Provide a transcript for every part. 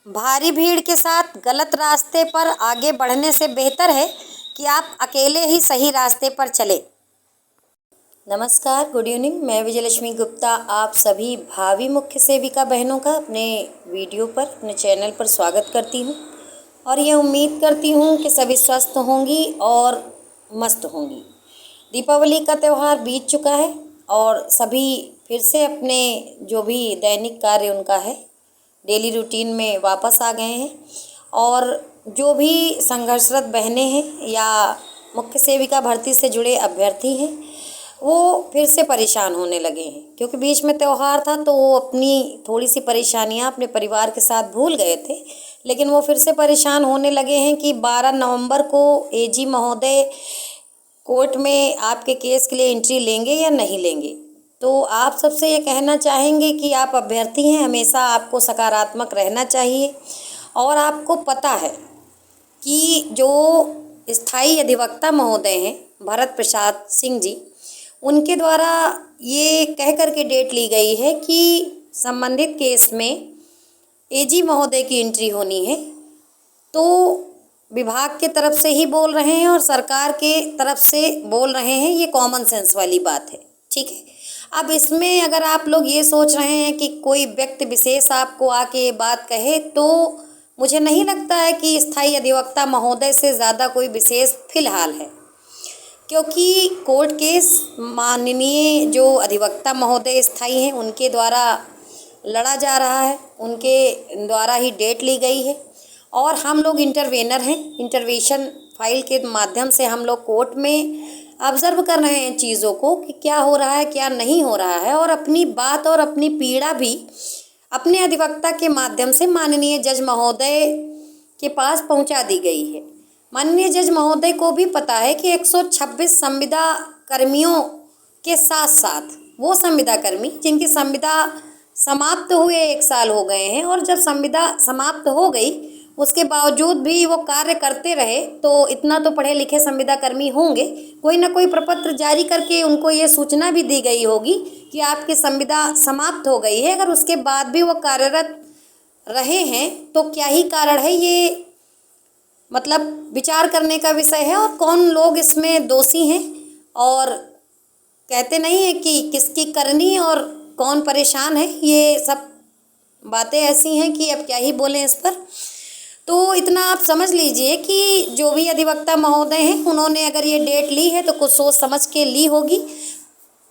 भारी भीड़ के साथ गलत रास्ते पर आगे बढ़ने से बेहतर है कि आप अकेले ही सही रास्ते पर चलें। नमस्कार, गुड इवनिंग। मैं विजयलक्ष्मी गुप्ता आप सभी भावी मुख्य सेविका बहनों का अपने वीडियो पर, अपने चैनल पर स्वागत करती हूं और यह उम्मीद करती हूं कि सभी स्वस्थ होंगी और मस्त होंगी। दीपावली का त्यौहार बीत चुका है और सभी फिर से अपने जो भी दैनिक कार्य उनका है, डेली रूटीन में वापस आ गए हैं और जो भी संघर्षरत बहनें हैं या मुख्य सेविका भर्ती से जुड़े अभ्यर्थी हैं वो फिर से परेशान होने लगे हैं, क्योंकि बीच में त्यौहार था तो वो अपनी थोड़ी सी परेशानियां अपने परिवार के साथ भूल गए थे। लेकिन वो फिर से परेशान होने लगे हैं कि 12 नवंबर को एजी महोदय कोर्ट में आपके केस के लिए एंट्री लेंगे या नहीं लेंगे। तो आप सबसे ये कहना चाहेंगे कि आप अभ्यर्थी हैं, हमेशा आपको सकारात्मक रहना चाहिए और आपको पता है कि जो स्थायी अधिवक्ता महोदय हैं भरत प्रसाद सिंह जी, उनके द्वारा ये कह कर के डेट ली गई है कि संबंधित केस में एजी महोदय की एंट्री होनी है। तो विभाग के तरफ से ही बोल रहे हैं और सरकार के तरफ से बोल रहे हैं, ये कॉमन सेंस वाली बात है, ठीक है। अब इसमें अगर आप लोग ये सोच रहे हैं कि कोई व्यक्ति विशेष आपको आके ये बात कहे, तो मुझे नहीं लगता है कि स्थायी अधिवक्ता महोदय से ज़्यादा कोई विशेष फिलहाल है, क्योंकि कोर्ट केस माननीय जो अधिवक्ता महोदय स्थायी हैं उनके द्वारा लड़ा जा रहा है, उनके द्वारा ही डेट ली गई है और हम लोग इंटरवेनर हैं। इंटरवेंशन फाइल के माध्यम से हम लोग कोर्ट में ऑब्ज़र्व कर रहे हैं चीज़ों को कि क्या हो रहा है, क्या नहीं हो रहा है, और अपनी बात और अपनी पीड़ा भी अपने अधिवक्ता के माध्यम से माननीय जज महोदय के पास पहुंचा दी गई है। माननीय जज महोदय को भी पता है कि 126 संविदा कर्मियों के साथ साथ वो संविदा कर्मी जिनकी संविदा समाप्त हुए 1 साल हो गए हैं और जब संविदा समाप्त हो गई उसके बावजूद भी वो कार्य करते रहे, तो इतना तो पढ़े लिखे संविदा कर्मी होंगे, कोई ना कोई प्रपत्र जारी करके उनको ये सूचना भी दी गई होगी कि आपकी संविदा समाप्त हो गई है। अगर उसके बाद भी वो कार्यरत रहे हैं तो क्या ही कारण है, ये मतलब विचार करने का विषय है। और कौन लोग इसमें दोषी हैं, और कहते नहीं है कि किसकी करनी और कौन परेशान है, ये सब बातें ऐसी हैं कि अब क्या ही बोलें इस पर। तो इतना आप समझ लीजिए कि जो भी अधिवक्ता महोदय हैं उन्होंने अगर ये डेट ली है तो कुछ सोच समझ के ली होगी।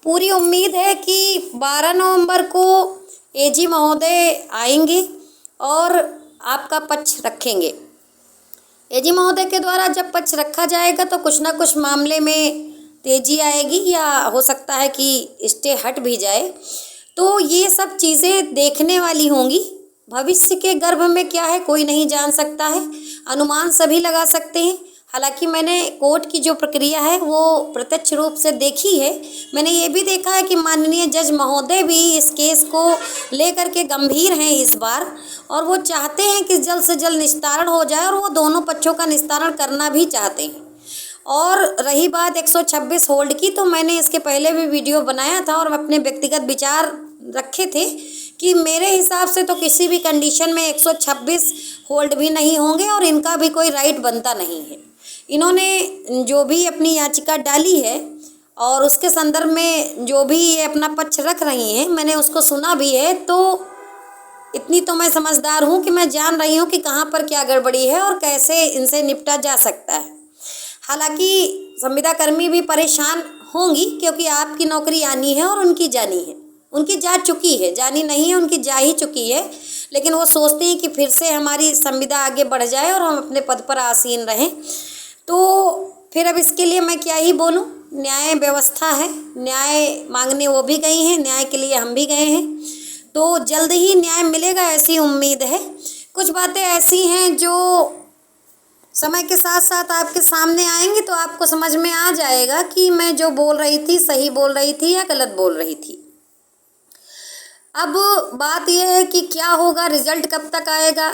पूरी उम्मीद है कि 12 नवंबर को एजी महोदय आएंगे और आपका पक्ष रखेंगे। एजी महोदय के द्वारा जब पक्ष रखा जाएगा तो कुछ ना कुछ मामले में तेजी आएगी या हो सकता है कि स्टे हट भी जाए। तो ये सब चीज़ें देखने वाली होंगी। भविष्य के गर्भ में क्या है कोई नहीं जान सकता है, अनुमान सभी लगा सकते हैं। हालांकि मैंने कोर्ट की जो प्रक्रिया है वो प्रत्यक्ष रूप से देखी है। मैंने ये भी देखा है कि माननीय जज महोदय भी इस केस को लेकर के गंभीर हैं इस बार, और वो चाहते हैं कि जल्द से जल्द निस्तारण हो जाए, और वो दोनों पक्षों का निस्तारण करना भी चाहते हैं। और रही बात 126 होल्ड की, तो मैंने इसके पहले भी वीडियो बनाया था और अपने व्यक्तिगत विचार रखे थे कि मेरे हिसाब से तो किसी भी कंडीशन में 126 होल्ड भी नहीं होंगे और इनका भी कोई राइट बनता नहीं है। इन्होंने जो भी अपनी याचिका डाली है और उसके संदर्भ में जो भी ये अपना पक्ष रख रही हैं, मैंने उसको सुना भी है। तो इतनी तो मैं समझदार हूँ कि मैं जान रही हूँ कि कहाँ पर क्या गड़बड़ी है और कैसे इनसे निपटा जा सकता है। हालांकि संविदा कर्मी भी परेशान होंगी, क्योंकि आपकी नौकरी आनी है और उनकी जानी है। उनकी जा चुकी है, जानी नहीं है, उनकी जा ही चुकी है। लेकिन वो सोचते हैं कि फिर से हमारी संविदा आगे बढ़ जाए और हम अपने पद पर आसीन रहें। तो फिर अब इसके लिए मैं क्या ही बोलूं। न्याय व्यवस्था है, न्याय मांगने वो भी गई हैं, न्याय के लिए हम भी गए हैं। तो जल्द ही न्याय मिलेगा ऐसी उम्मीद है। कुछ बातें ऐसी हैं जो समय के साथ साथ आपके सामने आएंगी तो आपको समझ में आ जाएगा कि मैं जो बोल रही थी सही बोल रही थी या गलत बोल रही थी। अब बात यह है कि क्या होगा, रिजल्ट कब तक आएगा,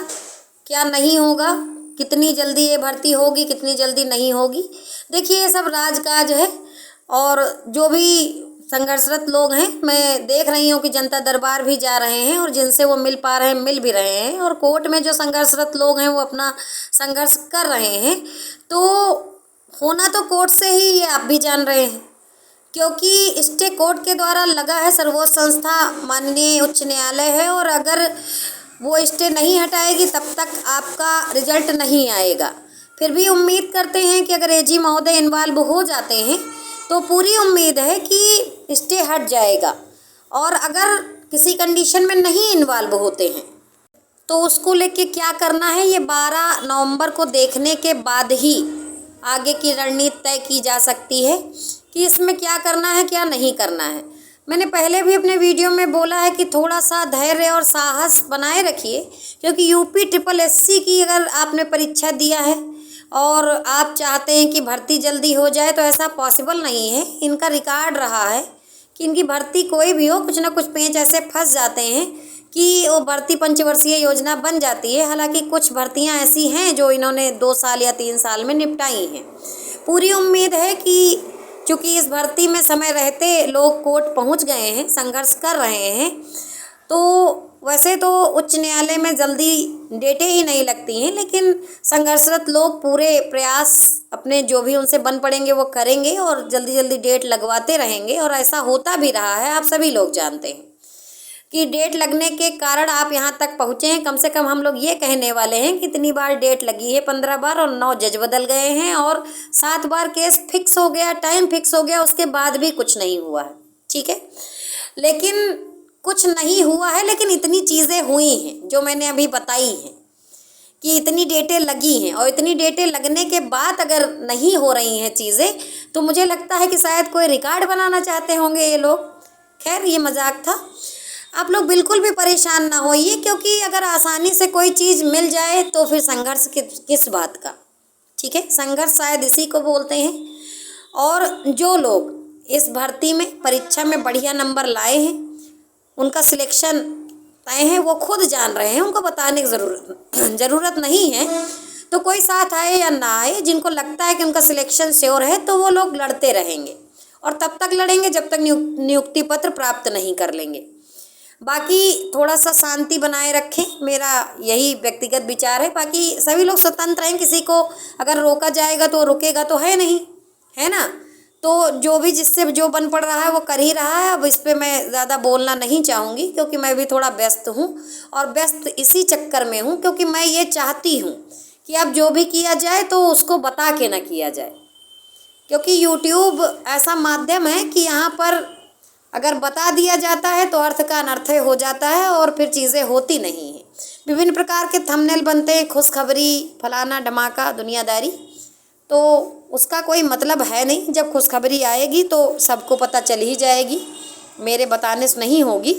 क्या नहीं होगा, कितनी जल्दी ये भर्ती होगी, कितनी जल्दी नहीं होगी। देखिए ये सब राजकाज है और जो भी संघर्षरत लोग हैं। मैं देख रही हूँ कि जनता दरबार भी जा रहे हैं और जिनसे वो मिल पा रहे हैं मिल भी रहे हैं, और कोर्ट में जो संघर्षरत लोग हैं वो अपना संघर्ष कर रहे हैं। तो होना तो कोर्ट से ही ये आप भी जान रहे हैं, क्योंकि स्टे कोर्ट के द्वारा लगा है। सर्वोच्च संस्था माननीय उच्च न्यायालय है, और अगर वो स्टे नहीं हटाएगी तब तक आपका रिजल्ट नहीं आएगा। फिर भी उम्मीद करते हैं कि अगर एजी महोदय इन्वॉल्व हो जाते हैं तो पूरी उम्मीद है कि स्टे हट जाएगा, और अगर किसी कंडीशन में नहीं इन्वॉल्व होते हैं तो उसको लेके क्या करना है ये 12 नवंबर को देखने के बाद ही आगे की रणनीति तय की जा सकती है कि इसमें क्या करना है क्या नहीं करना है। मैंने पहले भी अपने वीडियो में बोला है कि थोड़ा सा धैर्य और साहस बनाए रखिए, क्योंकि यूपी SSSC की अगर आपने परीक्षा दिया है और आप चाहते हैं कि भर्ती जल्दी हो जाए तो ऐसा पॉसिबल नहीं है। इनका रिकॉर्ड रहा है कि इनकी भर्ती कोई भी हो, कुछ ना कुछ पेंच ऐसे फंस जाते हैं कि वो भर्ती पंचवर्षीय योजना बन जाती है। हालांकि कुछ भर्तियां ऐसी हैं जो इन्होंने 2 साल या 3 साल में निपटाई हैं। पूरी उम्मीद है कि चूँकि इस भर्ती में समय रहते लोग कोर्ट पहुंच गए हैं, संघर्ष कर रहे हैं, तो वैसे तो उच्च न्यायालय में जल्दी डेटें ही नहीं लगती हैं, लेकिन संघर्षरत लोग पूरे प्रयास अपने जो भी उनसे बन पड़ेंगे वो करेंगे और जल्दी जल्दी डेट लगवाते रहेंगे। और ऐसा होता भी रहा है, आप सभी लोग जानते हैं कि डेट लगने के कारण आप यहाँ तक पहुँचे हैं। कम से कम हम लोग ये कहने वाले हैं कि इतनी बार डेट लगी है, 15 बार, और 9 जज बदल गए हैं, और 7 बार केस फिक्स हो गया, टाइम फिक्स हो गया, उसके बाद भी कुछ नहीं हुआ है। ठीक है, लेकिन कुछ नहीं हुआ है, लेकिन इतनी चीज़ें हुई हैं जो मैंने अभी बताई हैं कि इतनी डेटें लगी हैं, और इतनी डेटें लगने के बाद अगर नहीं हो रही हैं चीज़ें तो मुझे लगता है कि शायद कोई रिकॉर्ड बनाना चाहते होंगे ये लोग। खैर, ये मजाक था। आप लोग बिल्कुल भी परेशान ना होइए, क्योंकि अगर आसानी से कोई चीज़ मिल जाए तो फिर संघर्ष किस बात का। ठीक है, संघर्ष शायद इसी को बोलते हैं। और जो लोग इस भर्ती में परीक्षा में बढ़िया नंबर लाए हैं, उनका सिलेक्शन तय है, वो खुद जान रहे हैं, उनको बताने की ज़रूरत नहीं है। तो कोई साथ आए या ना आए, जिनको लगता है कि उनका सिलेक्शन श्योर है तो वो लोग लड़ते रहेंगे, और तब तक लड़ेंगे जब तक नियुक्ति पत्र प्राप्त नहीं कर लेंगे। बाकी थोड़ा सा शांति बनाए रखें, मेरा यही व्यक्तिगत विचार है। बाकी सभी लोग स्वतंत्र हैं, किसी को अगर रोका जाएगा तो रुकेगा तो है नहीं, है ना। तो जो भी जिससे जो बन पड़ रहा है वो कर ही रहा है। अब इस पर मैं ज़्यादा बोलना नहीं चाहूँगी, क्योंकि मैं भी थोड़ा व्यस्त हूँ, और व्यस्त इसी चक्कर में हूँ क्योंकि मैं ये चाहती हूँ कि अब जो भी किया जाए तो उसको बता के ना किया जाए, क्योंकि यूट्यूब ऐसा माध्यम है कि यहाँ पर अगर बता दिया जाता है तो अर्थ का अनर्थ हो जाता है, और फिर चीज़ें होती नहीं हैं। विभिन्न प्रकार के थंबनेल बनते हैं, खुशखबरी, फलाना धमाका, दुनियादारी, तो उसका कोई मतलब है नहीं। जब खुशखबरी आएगी तो सबको पता चल ही जाएगी, मेरे बताने से नहीं होगी।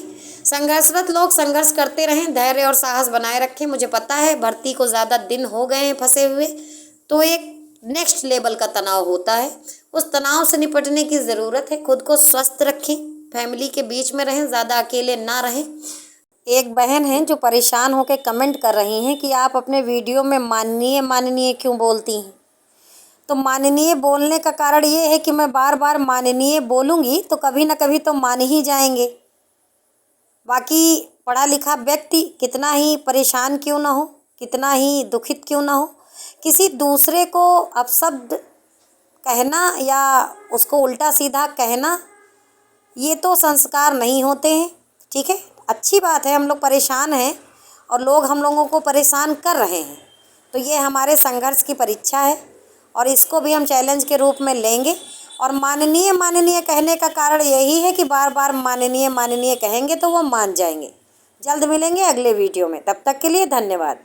संघर्षरत लोग संघर्ष करते रहें, धैर्य और साहस बनाए रखें। मुझे पता है भर्ती को ज़्यादा दिन हो गए हैं फंसे हुए, तो एक नेक्स्ट लेवल का तनाव होता है, उस तनाव से निपटने की ज़रूरत है। खुद को स्वस्थ रखें, फैमिली के बीच में रहें, ज़्यादा अकेले ना रहें। एक बहन है जो परेशान होकर कमेंट कर रही हैं कि आप अपने वीडियो में माननीय क्यों बोलती हैं। तो माननीय बोलने का कारण ये है कि मैं बार बार माननीय बोलूँगी तो कभी ना कभी तो मान ही जाएंगे। बाकी पढ़ा लिखा व्यक्ति कितना ही परेशान क्यों ना हो, कितना ही दुखित क्यों ना हो, किसी दूसरे को अपशब्द कहना या उसको उल्टा सीधा कहना, ये तो संस्कार नहीं होते हैं। ठीक है, अच्छी बात है, हम लोग परेशान हैं और लोग हम लोगों को परेशान कर रहे हैं, तो ये हमारे संघर्ष की परीक्षा है, और इसको भी हम चैलेंज के रूप में लेंगे। और माननीय कहने का कारण यही है कि बार बार माननीय कहेंगे तो वो मान जाएंगे। जल्द मिलेंगे अगले वीडियो में, तब तक के लिए धन्यवाद।